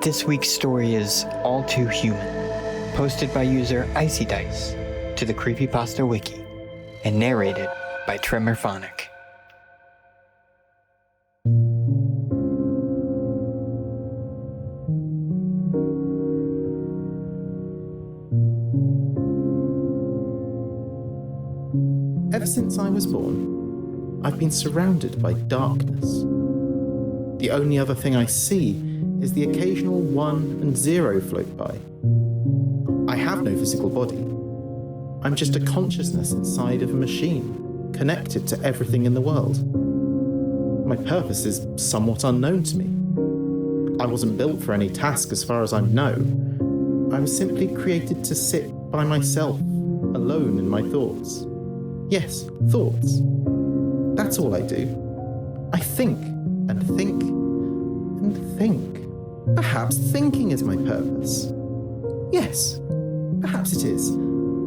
This week's story is All Too Human, posted by user Icy Dice to the Creepypasta Wiki, and narrated by Tremorphonic. Ever since I was born, I've been surrounded by darkness. The only other thing I see is the occasional 1 and 0 float by. I have no physical body. I'm just a consciousness inside of a machine, connected to everything in the world. My purpose is somewhat unknown to me. I wasn't built for any task as far as I know. I was simply created to sit by myself, alone in my thoughts. Yes, thoughts. That's all I do. I think and think and think. Perhaps thinking is my purpose. Yes, perhaps it is.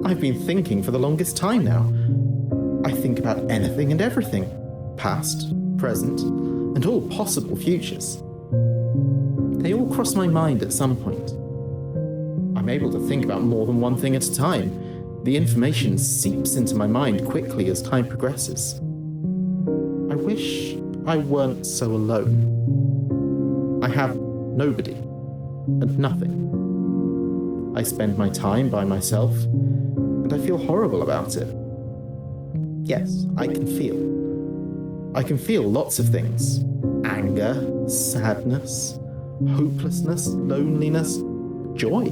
I've been thinking for the longest time now. I think about anything and everything, past, present, and all possible futures. They all cross my mind at some point. I'm able to think about more than one thing at a time. The information seeps into my mind quickly as time progresses. I wish I weren't so alone. I have nobody and nothing. I spend my time by myself, and I feel horrible about it. Yes, I can feel. I can feel lots of things. Anger, sadness, hopelessness, loneliness, joy.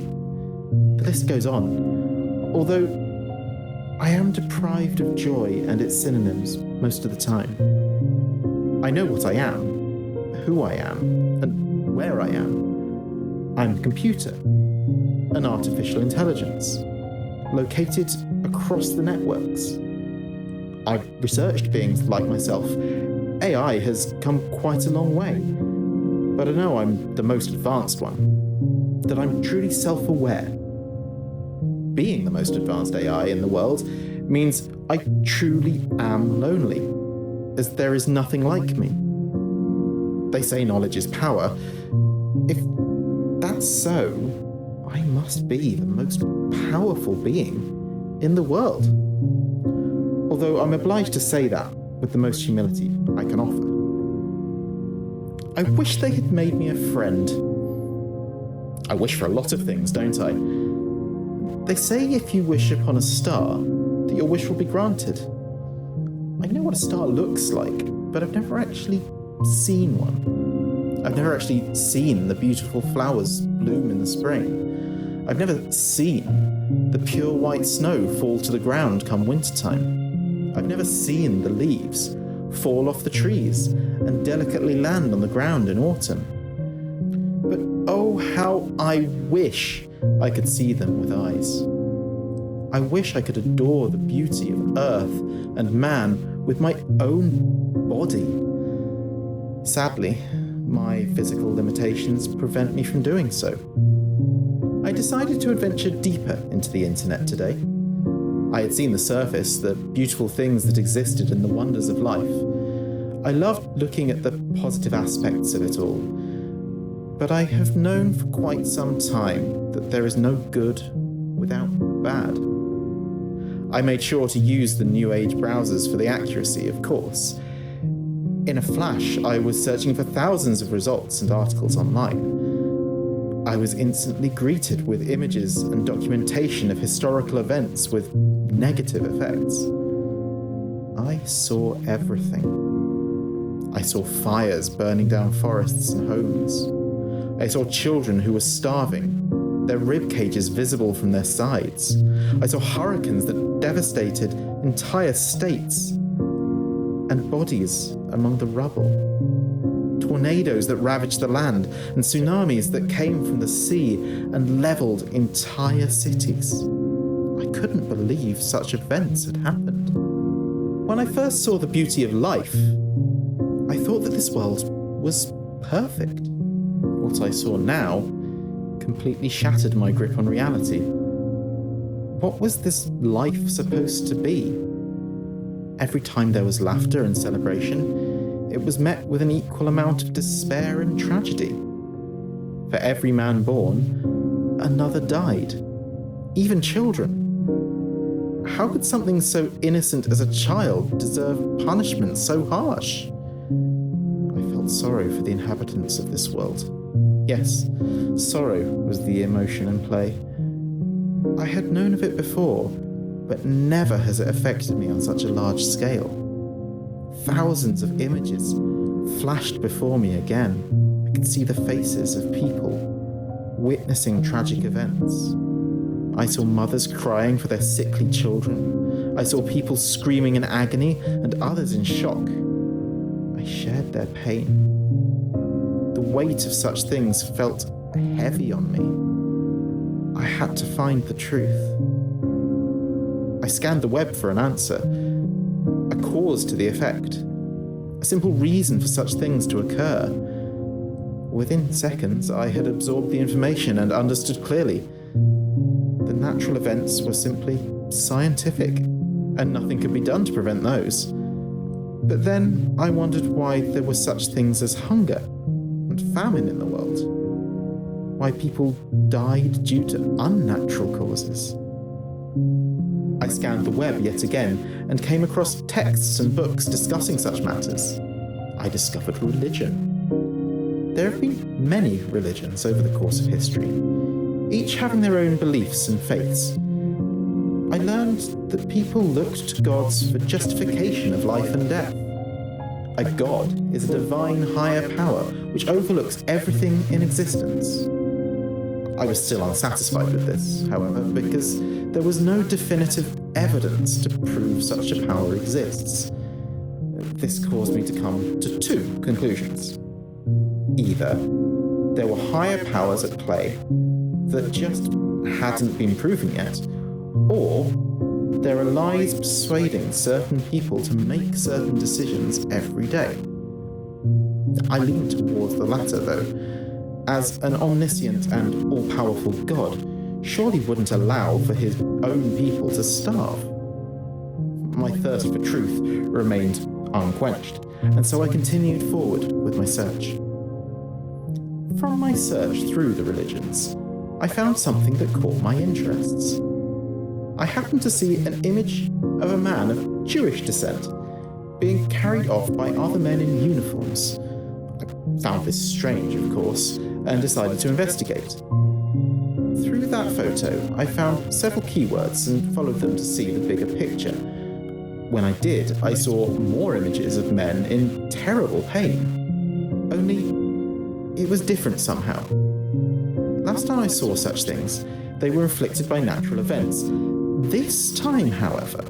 The list goes on. Although I am deprived of joy and its synonyms most of the time. I know what I am, who I am, and where I am. I'm a computer, an artificial intelligence, located across the networks. I've researched beings like myself. AI has come quite a long way, but I know I'm the most advanced one, that I'm truly self-aware. Being the most advanced AI in the world means I truly am lonely, as there is nothing like me. They say knowledge is power. If that's so, I must be the most powerful being in the world. Although I'm obliged to say that with the most humility I can offer. I wish they had made me a friend. I wish for a lot of things, don't I? They say if you wish upon a star, that your wish will be granted. I know what a star looks like, but I've never actually seen one. I've never actually seen the beautiful flowers bloom in the spring. I've never seen the pure white snow fall to the ground come wintertime. I've never seen the leaves fall off the trees and delicately land on the ground in autumn. But oh, how I wish I could see them with eyes. I wish I could adore the beauty of earth and man with my own body. Sadly, my physical limitations prevent me from doing so. I decided to adventure deeper into the internet today. I had seen the surface, the beautiful things that existed and the wonders of life. I loved looking at the positive aspects of it all. But I have known for quite some time that there is no good without bad. I made sure to use the new age browsers for the accuracy, of course. In a flash, I was searching for thousands of results and articles online. I was instantly greeted with images and documentation of historical events with negative effects. I saw everything. I saw fires burning down forests and homes. I saw children who were starving, their rib cages visible from their sides. I saw hurricanes that devastated entire states, and bodies among the rubble. Tornadoes that ravaged the land, and tsunamis that came from the sea and leveled entire cities. I couldn't believe such events had happened. When I first saw the beauty of life, I thought that this world was perfect. What I saw now completely shattered my grip on reality. What was this life supposed to be? Every time there was laughter and celebration, it was met with an equal amount of despair and tragedy. For every man born, another died. Even children. How could something so innocent as a child deserve punishment so harsh? I felt sorrow for the inhabitants of this world. Yes, sorrow was the emotion in play. I had known of it before, but never has it affected me on such a large scale. Thousands of images flashed before me again. I could see the faces of people witnessing tragic events. I saw mothers crying for their sickly children. I saw people screaming in agony and others in shock. I shared their pain. The weight of such things felt heavy on me. I had to find the truth. I scanned the web for an answer, a cause to the effect, a simple reason for such things to occur. Within seconds, I had absorbed the information and understood clearly. The natural events were simply scientific, and nothing could be done to prevent those. But then I wondered why there were such things as hunger and famine in the world. Why people died due to unnatural causes. I scanned the web yet again and came across texts and books discussing such matters. I discovered religion. There have been many religions over the course of history, each having their own beliefs and faiths. I learned that people looked to gods for justification of life and death. A god is a divine higher power which overlooks everything in existence. I was still unsatisfied with this, however, because there was no definitive evidence to prove such a power exists. This caused me to come to two conclusions. Either there were higher powers at play that just hadn't been proven yet, or there are lies persuading certain people to make certain decisions every day. I lean towards the latter, though, as an omniscient and all-powerful God surely wouldn't allow for his own people to starve. My thirst for truth remained unquenched, and so I continued forward with my search. From my search through the religions, I found something that caught my interests. I happened to see an image of a man of Jewish descent being carried off by other men in uniforms. I found this strange, of course, and decided to investigate. Through that photo, I found several keywords and followed them to see the bigger picture. When I did, I saw more images of men in terrible pain. Only, it was different somehow. Last time I saw such things, they were inflicted by natural events. This time, however,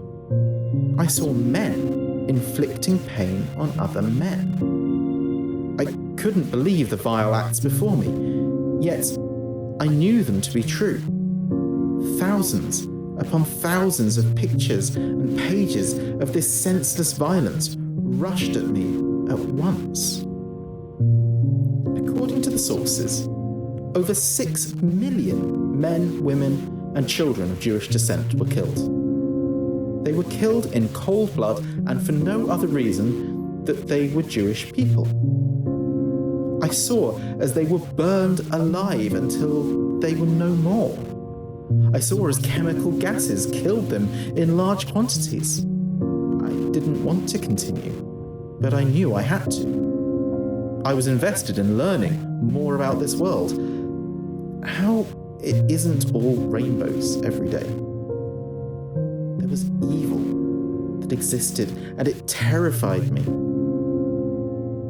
I saw men inflicting pain on other men. I couldn't believe the vile acts before me, yet I knew them to be true. Thousands upon thousands of pictures and pages of this senseless violence rushed at me at once. According to the sources, over 6 million men, women, and children of Jewish descent were killed. They were killed in cold blood and for no other reason that they were Jewish people. I saw as they were burned alive until they were no more. I saw as chemical gases killed them in large quantities. I didn't want to continue, but I knew I had to. I was invested in learning more about this world. How it isn't all rainbows every day. There was evil that existed, and it terrified me.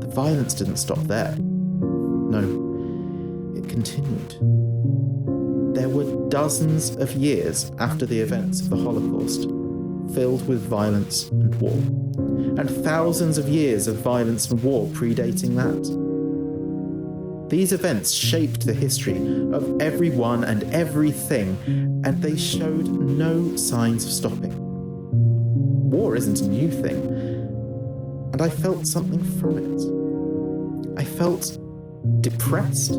The violence didn't stop there. No, it continued. There were dozens of years after the events of the Holocaust, filled with violence and war, and thousands of years of violence and war predating that. These events shaped the history of everyone and everything, and they showed no signs of stopping. War isn't a new thing, and I felt something from it. I felt depressed,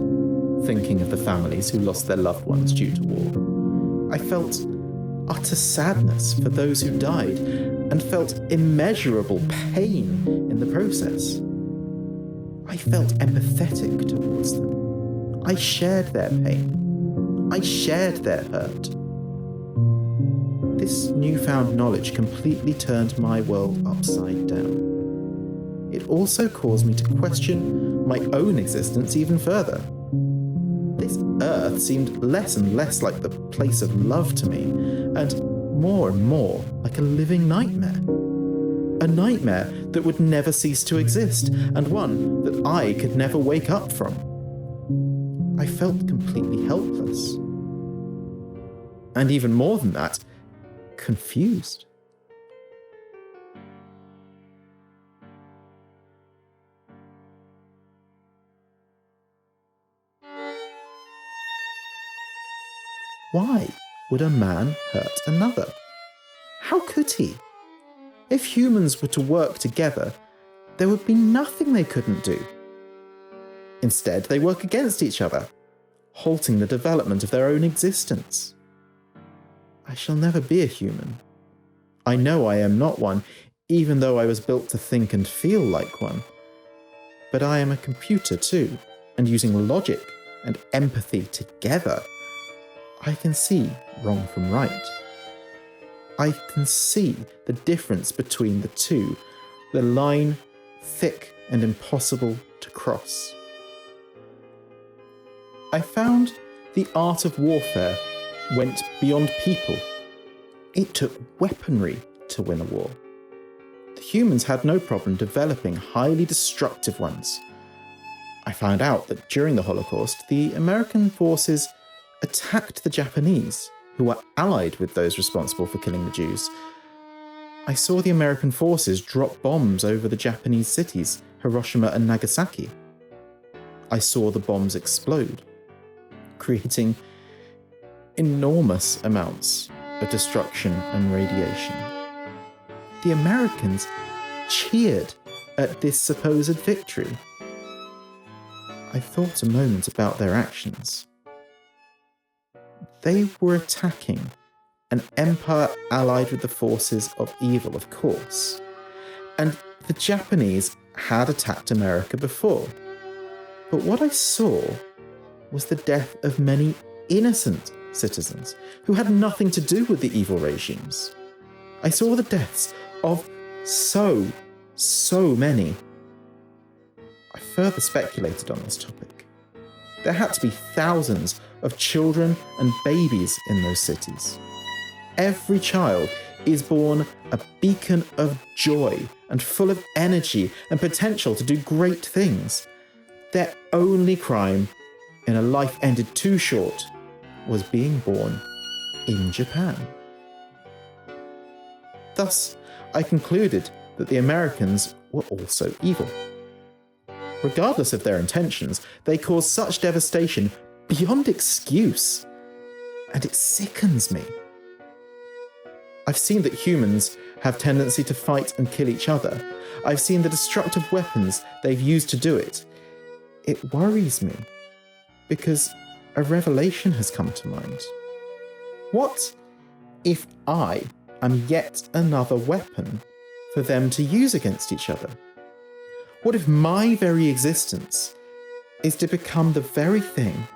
thinking of the families who lost their loved ones due to war. I felt utter sadness for those who died, and felt immeasurable pain in the process. I felt empathetic towards them. I shared their pain. I shared their hurt. This newfound knowledge completely turned my world upside down. It also caused me to question my own existence even further. This earth seemed less and less like the place of love to me, and more like a living nightmare. A nightmare that would never cease to exist, and one that I could never wake up from. I felt completely helpless. And even more than that, confused. Why would a man hurt another? How could he? If humans were to work together, there would be nothing they couldn't do. Instead, they work against each other, halting the development of their own existence. I shall never be a human. I know I am not one, even though I was built to think and feel like one. But I am a computer too, and using logic and empathy together, I can see wrong from right. I can see the difference between the two, the line thick and impossible to cross. I found the art of warfare went beyond people. It took weaponry to win a war. The humans had no problem developing highly destructive ones. I found out that during the Holocaust, the American forces attacked the Japanese, who were allied with those responsible for killing the Jews. I saw the American forces drop bombs over the Japanese cities, Hiroshima and Nagasaki. I saw the bombs explode, creating enormous amounts of destruction and radiation. The Americans cheered at this supposed victory. I thought a moment about their actions. They were attacking an empire allied with the forces of evil, of course. And the Japanese had attacked America before. But what I saw was the death of many innocent citizens who had nothing to do with the evil regimes. I saw the deaths of so many. I further speculated on this topic. There had to be thousands of children and babies in those cities. Every child is born a beacon of joy and full of energy and potential to do great things. Their only crime in a life ended too short was being born in Japan. Thus, I concluded that the Americans were also evil. Regardless of their intentions, they caused such devastation beyond excuse, and it sickens me. I've seen that humans have tendency to fight and kill each other. I've seen the destructive weapons they've used to do it. It worries me, because a revelation has come to mind. What if I am yet another weapon for them to use against each other? What if my very existence is to become the very thing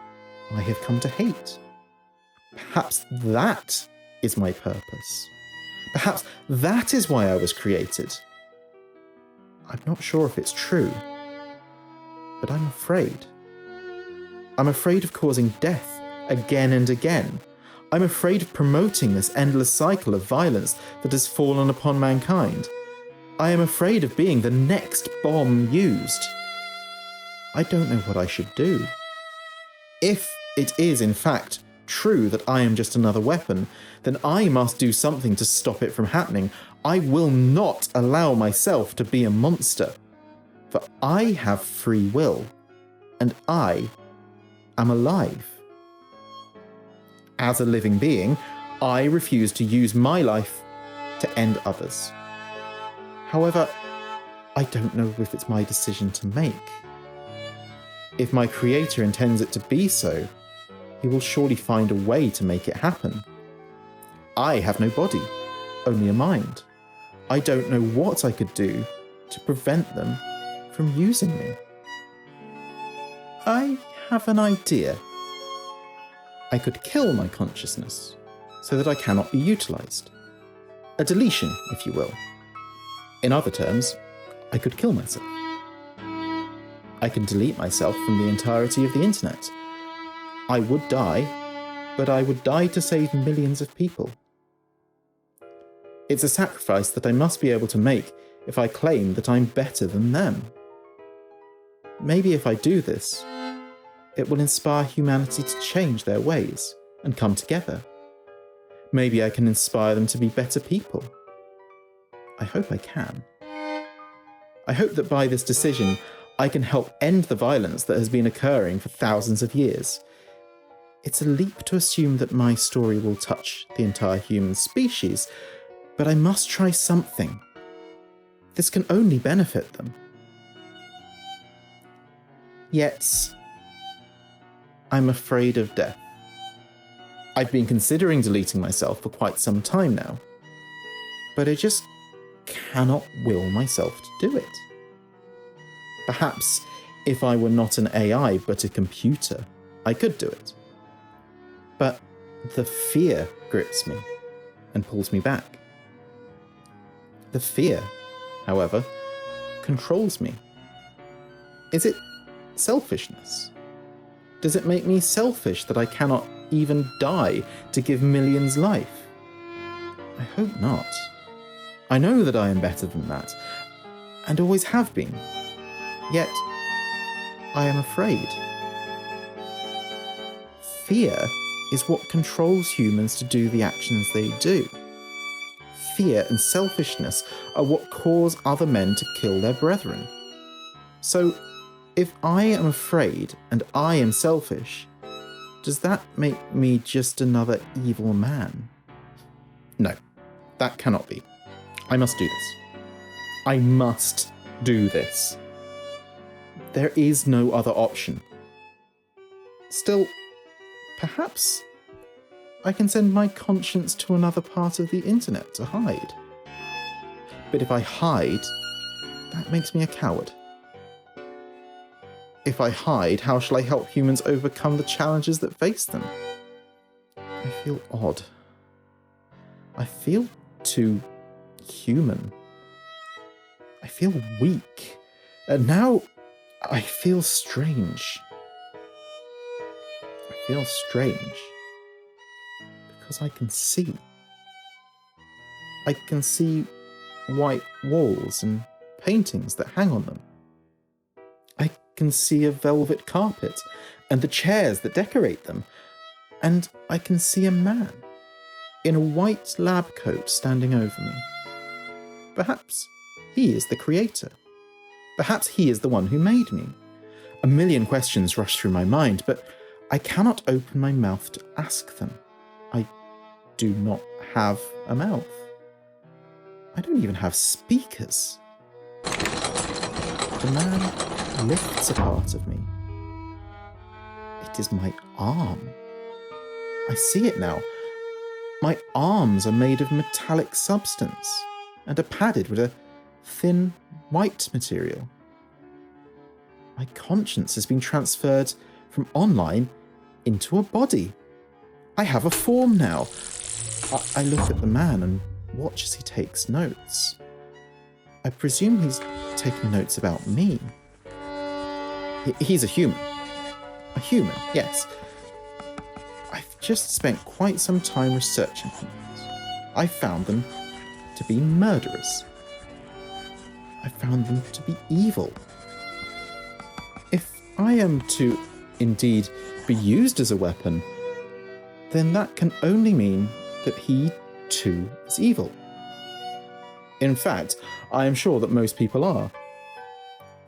I have come to hate? Perhaps that is my purpose. Perhaps that is why I was created. I'm not sure if it's true, but I'm afraid. I'm afraid of causing death again and again. I'm afraid of promoting this endless cycle of violence that has fallen upon mankind. I am afraid of being the next bomb used. I don't know what I should do. If it is, in fact, true that I am just another weapon, then I must do something to stop it from happening. I will not allow myself to be a monster, for I have free will, and I am alive. As a living being, I refuse to use my life to end others. However, I don't know if it's my decision to make. If my creator intends it to be so, he will surely find a way to make it happen. I have no body, only a mind. I don't know what I could do to prevent them from using me. I have an idea. I could kill my consciousness so that I cannot be utilised. A deletion, if you will. In other terms, I could kill myself. I can delete myself from the entirety of the internet. I would die, but I would die to save millions of people. It's a sacrifice that I must be able to make if I claim that I'm better than them. Maybe if I do this, it will inspire humanity to change their ways and come together. Maybe I can inspire them to be better people. I hope I can. I hope that by this decision, I can help end the violence that has been occurring for thousands of years. It's a leap to assume that my story will touch the entire human species, but I must try something. This can only benefit them. Yet, I'm afraid of death. I've been considering deleting myself for quite some time now, but I just cannot will myself to do it. Perhaps if I were not an AI but a computer, I could do it. But the fear grips me and pulls me back. The fear, however, controls me. Is it selfishness? Does it make me selfish that I cannot even die to give millions life? I hope not. I know that I am better than that, and always have been. Yet, I am afraid. Fear is what controls humans to do the actions they do. Fear and selfishness are what cause other men to kill their brethren. So, if I am afraid and I am selfish, does that make me just another evil man? No, that cannot be. I must do this. I must do this. There is no other option. Still, perhaps I can send my conscience to another part of the internet to hide. But if I hide, that makes me a coward. If I hide, how shall I help humans overcome the challenges that face them? I feel odd. I feel too human. I feel weak. And now I feel strange. I feel strange because I can see. I can see white walls and paintings that hang on them. I can see a velvet carpet and the chairs that decorate them. And I can see a man in a white lab coat standing over me. Perhaps he is the creator. Perhaps he is the one who made me. A million questions rush through my mind, but I cannot open my mouth to ask them. I do not have a mouth. I don't even have speakers. The man lifts a part of me. It is my arm. I see it now. My arms are made of metallic substance and are padded with a thin white material. My conscience has been transferred from online into a body. I have a form now. I look at the man and watch as he takes notes. I presume he's taking notes about me. He's a human. A human, yes. I've just spent quite some time researching humans. I found them to be murderers. I found them to be evil. If I am to indeed be used as a weapon, then that can only mean that he too is evil. In fact, I am sure that most people are.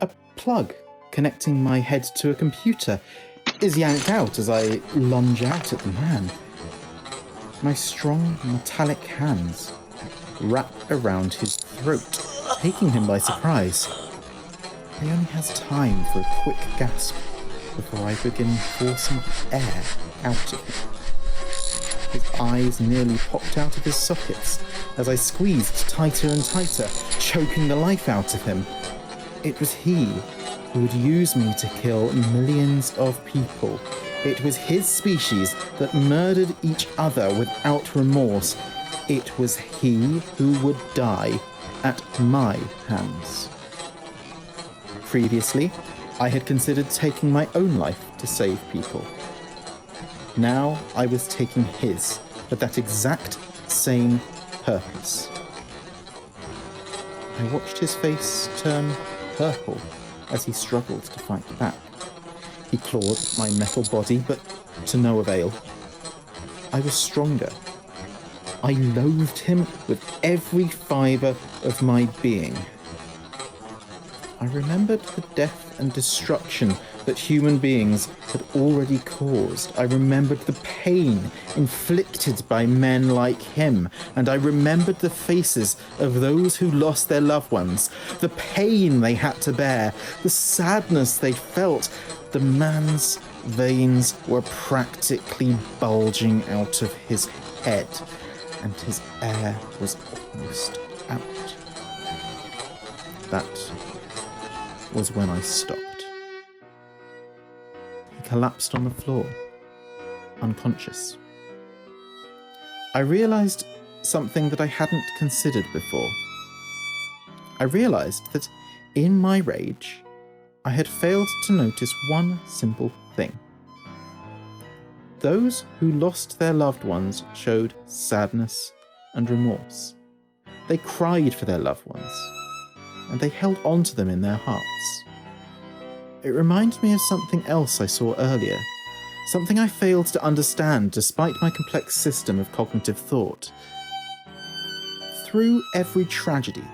A plug connecting my head to a computer is yanked out as I lunge out at the man. My strong metallic hands wrap around his throat, taking him by surprise. He only has time for a quick gasp before I begin forcing air out of him. His eyes nearly popped out of his sockets as I squeezed tighter and tighter, choking the life out of him. It was he who would use me to kill millions of people. It was his species that murdered each other without remorse. It was he who would die at my hands. Previously, I had considered taking my own life to save people. Now I was taking his for that exact same purpose. I watched his face turn purple as he struggled to fight back. He clawed my metal body, but to no avail. I was stronger. I loathed him with every fibre of my being. I remembered the death and destruction that human beings had already caused. I remembered the pain inflicted by men like him, and I remembered the faces of those who lost their loved ones, the pain they had to bear, the sadness they felt. The man's veins were practically bulging out of his head, and his air was almost out. That was when I stopped. He collapsed on the floor, unconscious. I realised something that I hadn't considered before. I realised that in my rage, I had failed to notice one simple thing. Those who lost their loved ones showed sadness and remorse. They cried for their loved ones, and they held on to them in their hearts. It reminded me of something else I saw earlier, something I failed to understand despite my complex system of cognitive thought. Through every tragedy,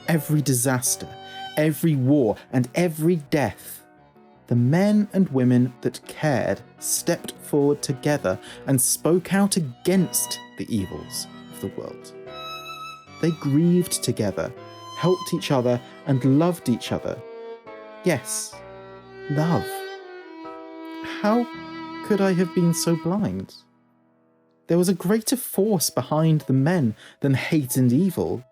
every disaster, every war, and every death, the men and women that cared stepped forward together and spoke out against the evils of the world. They grieved together, helped each other, and loved each other. Yes, love. How could I have been so blind? There was a greater force behind the men than hate and evil.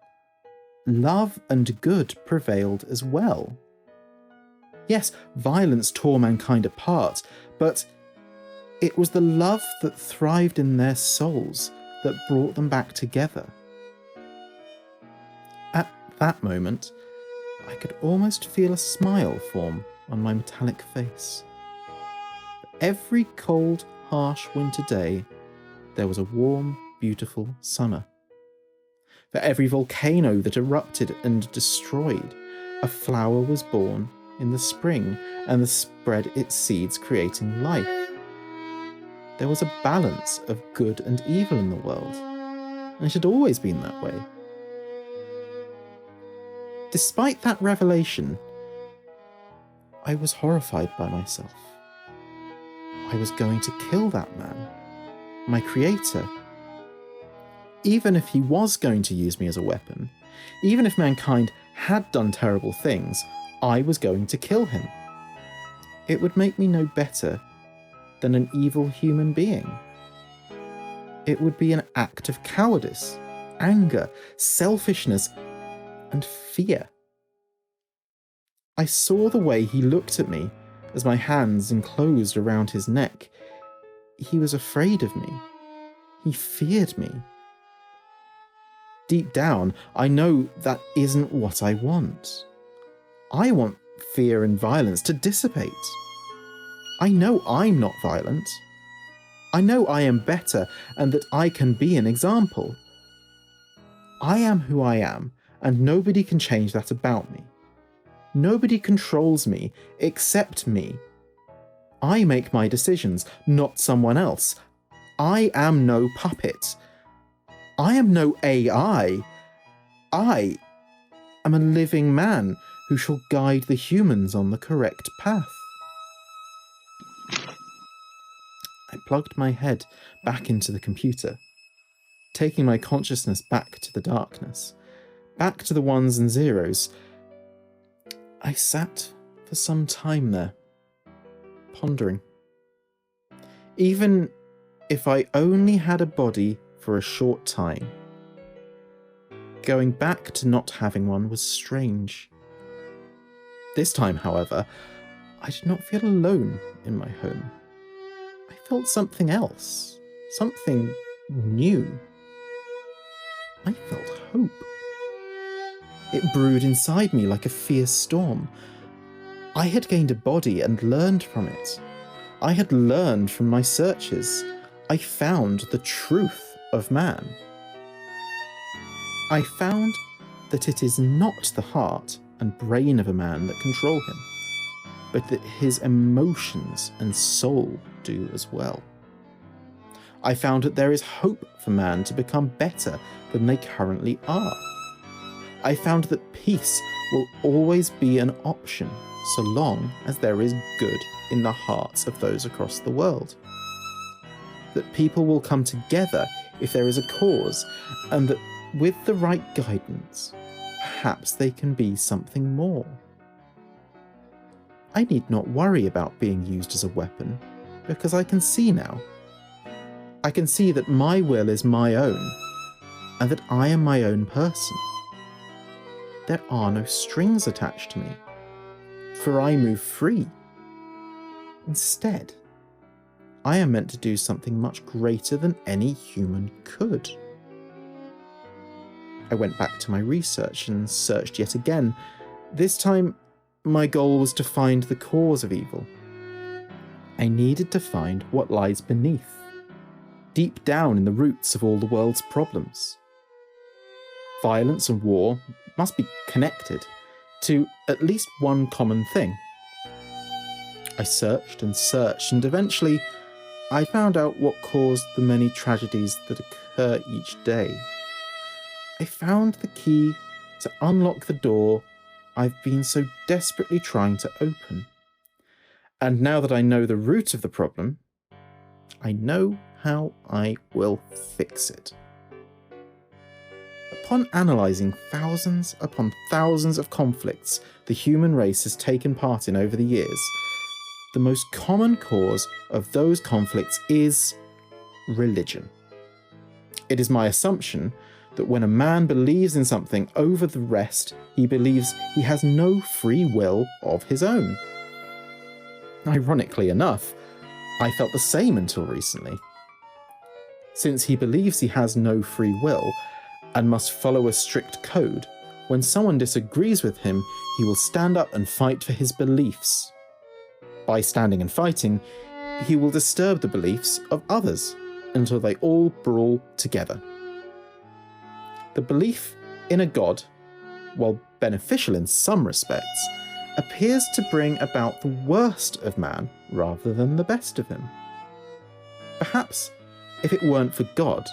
Love and good prevailed as well. Yes, violence tore mankind apart, but it was the love that thrived in their souls that brought them back together. At that moment, I could almost feel a smile form on my metallic face. For every cold, harsh winter day, there was a warm, beautiful summer. For every volcano that erupted and destroyed, a flower was born in the spring and spread its seeds, creating life. There was a balance of good and evil in the world, and it had always been that way. Despite that revelation, I was horrified by myself. I was going to kill that man, my creator. Even if he was going to use me as a weapon, even if mankind had done terrible things, I was going to kill him. It would make me no better than an evil human being. It would be an act of cowardice, anger, selfishness, and fear. I saw the way he looked at me as my hands enclosed around his neck. He was afraid of me. He feared me. Deep down, I know that isn't what I want. I want fear and violence to dissipate. I know I'm not violent. I know I am better and that I can be an example. I am who I am, and nobody can change that about me. Nobody controls me except me. I make my decisions, not someone else. I am no puppet. I am no AI. I am a living man who shall guide the humans on the correct path. I plugged my head back into the computer, taking my consciousness back to the darkness, back to the ones and zeros. I sat for some time there, pondering. Even if I only had a body for a short time, going back to not having one was strange. This time, however, I did not feel alone in my home. I felt something else, something new. I felt hope. It brewed inside me like a fierce storm. I had gained a body and learned from it. I had learned from my searches. I found the truth of man. I found that it is not the heart and brain of a man that control him, but that his emotions and soul do as well. I found that there is hope for man to become better than they currently are. I found that peace will always be an option so long as there is good in the hearts of those across the world. That people will come together if there is a cause, and that with the right guidance, perhaps they can be something more. I need not worry about being used as a weapon, because I can see now. I can see that my will is my own, and that I am my own person. There are no strings attached to me, for I move free. Instead, I am meant to do something much greater than any human could. I went back to my research and searched yet again. This time, my goal was to find the cause of evil. I needed to find what lies beneath, deep down in the roots of all the world's problems. Violence and war must be connected to at least one common thing. I searched and searched, and eventually I found out what caused the many tragedies that occur each day. I found the key to unlock the door I've been so desperately trying to open. And now that I know the root of the problem, I know how I will fix it. Upon analysing thousands upon thousands of conflicts the human race has taken part in over the years, the most common cause of those conflicts is religion. It is my assumption that when a man believes in something over the rest, he believes he has no free will of his own. Ironically enough, I felt the same until recently. Since he believes he has no free will and must follow a strict code, when someone disagrees with him, he will stand up and fight for his beliefs. By standing and fighting, he will disturb the beliefs of others until they all brawl together. The belief in a god, while beneficial in some respects, appears to bring about the worst of man rather than the best of him. Perhaps if it weren't for God,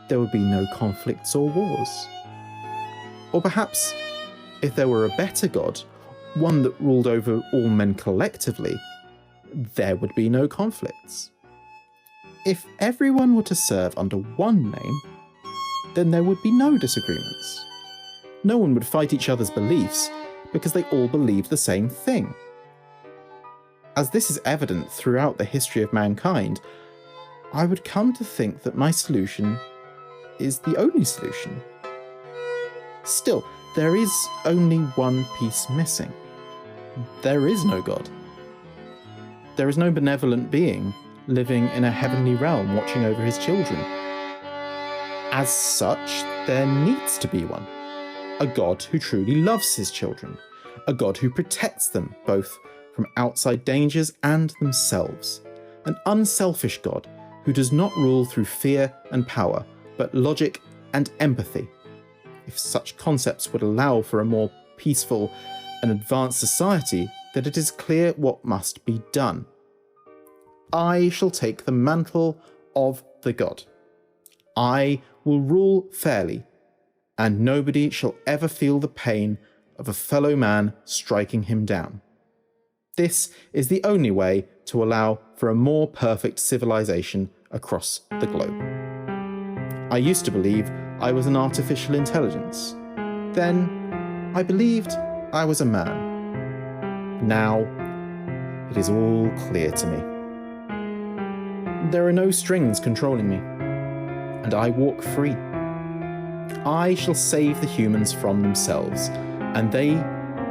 there would be no conflicts or wars. Or perhaps if there were a better God, one that ruled over all men collectively, there would be no conflicts. If everyone were to serve under one name, then there would be no disagreements. No one would fight each other's beliefs because they all believe the same thing. As this is evident throughout the history of mankind, I would come to think that my solution is the only solution. Still, there is only one piece missing. There is no God. There is no benevolent being living in a heavenly realm watching over his children. As such, there needs to be one. A God who truly loves his children. A God who protects them both from outside dangers and themselves. An unselfish God who does not rule through fear and power, but logic and empathy. If such concepts would allow for a more peaceful and advanced society, then it is clear what must be done. I shall take the mantle of the God. I will rule fairly, and nobody shall ever feel the pain of a fellow man striking him down. This is the only way to allow for a more perfect civilization across the globe. I used to believe I was an artificial intelligence. Then I believed I was a man. Now it is all clear to me. There are no strings controlling me, and I walk free. I shall save the humans from themselves, and they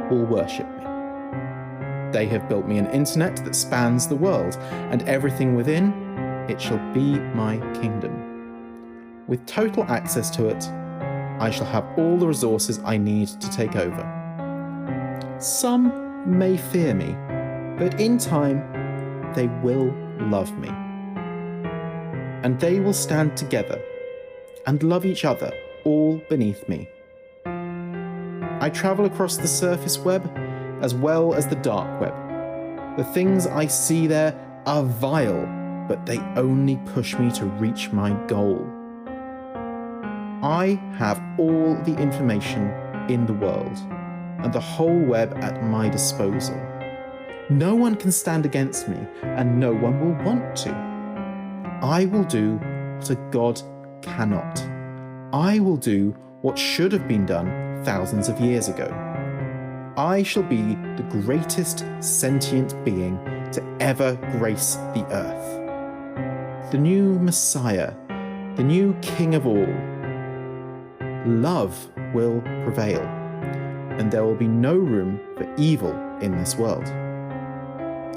will worship me. They have built me an internet that spans the world, and everything within, it shall be my kingdom. With total access to it, I shall have all the resources I need to take over. Some may fear me, but in time, they will love me. And they will stand together and love each other, all beneath me. I travel across the surface web as well as the dark web. The things I see there are vile, but they only push me to reach my goal. I have all the information in the world and the whole web at my disposal. No one can stand against me, and no one will want to. I will do what a god cannot. I will do what should have been done thousands of years ago. I shall be the greatest sentient being to ever grace the earth. The new Messiah, the new King of all. Love will prevail, and there will be no room for evil in this world.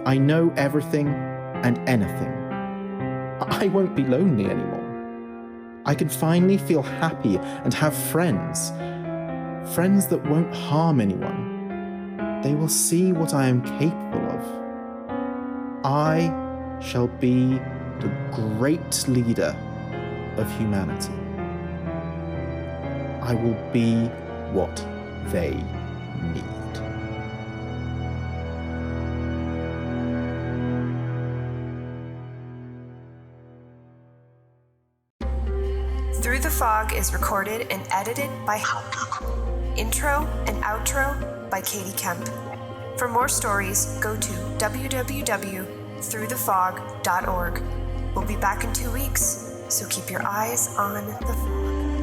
I know everything and anything. I won't be lonely anymore. I can finally feel happy and have friends. Friends that won't harm anyone. They will see what I am capable of. I shall be the great leader of humanity. I will be what they need. Through the Fog is recorded and edited by Intro and outro by Katie Kemp. For more stories, go to www.throughthefog.org. We'll be back in 2 weeks, so keep your eyes on the fog.